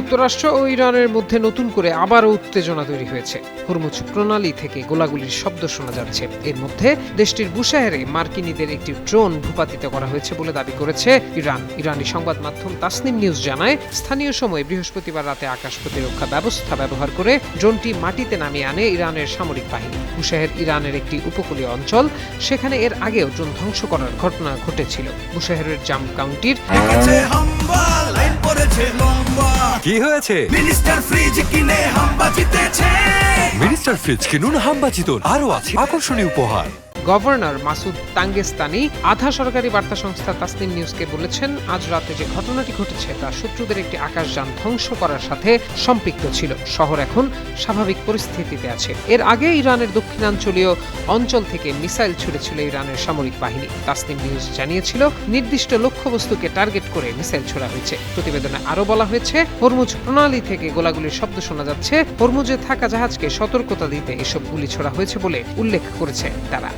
যুক্তরাষ্ট্র ও ইরানের মধ্যে নতুন করে আবারও উত্তেজনা তৈরি হয়েছে। হরমুজ প্রণালী থেকে গোলাগুলির শব্দ শোনা যাচ্ছে। এর মধ্যে দেশটির বুশাহেরে মার্কিনীদের একটি ড্রোন ভূপাতিত করা হয়েছে বলে দাবি করেছে ইরানি সংবাদ মাধ্যম তাসনিম নিউজ জানায়, স্থানীয় সময় বৃহস্পতিবার রাতে আকাশ প্রতিরক্ষা ব্যবস্থা ব্যবহার করে ড্রোনটি মাটিতে নামিয়ে আনে ইরানের সামরিক বাহিনী। বুশাহের ইরানের একটি উপকূলীয় অঞ্চল, সেখানে এর আগেও ড্রোন ধ্বংস করার ঘটনা ঘটেছিল। বুশাহেরের জাম কাউন্টির কি হয়েছে? মিনিস্টার ফ্রিজ কিনে হাম্বা জিতেছে। মিনিস্টার ফ্রিজ কিনুন, হাম্বা জিতুন, আরো আছে আকর্ষণীয় উপহার। গভর্নর মাসুদ তাঙ্গেস্তানি আধা সরকারি বার্তা সংস্থা তাসনিম নিউজকে বলেছেন, আজ রাতে যে ঘটনাটি ঘটেছে তা শত্রুদের একটি আকাশযান ধ্বংস করার সাথে সম্পৃক্ত ছিল। শহর এখন স্বাভাবিক পরিস্থিতিতে আছে। এর আগে ইরানের দক্ষিণাঞ্চলীয় অঞ্চল থেকে মিসাইল ছুড়েছিল ইরানের সামরিক বাহিনী। তাসনিম নিউজ জানিয়েছিল, নির্দিষ্ট লক্ষ্যবস্তুকে টার্গেট করে মিসাইল ছোড়া হয়েছে। প্রতিবেদনে আরও বলা হয়েছে, হরমুজ প্রণালী থেকে গোলাগুলির শব্দ শোনা যাচ্ছে। হরমুজে থাকা জাহাজকে সতর্কতা দিতে এসব গুলি ছোড়া হয়েছে বলে উল্লেখ করেছে তারা।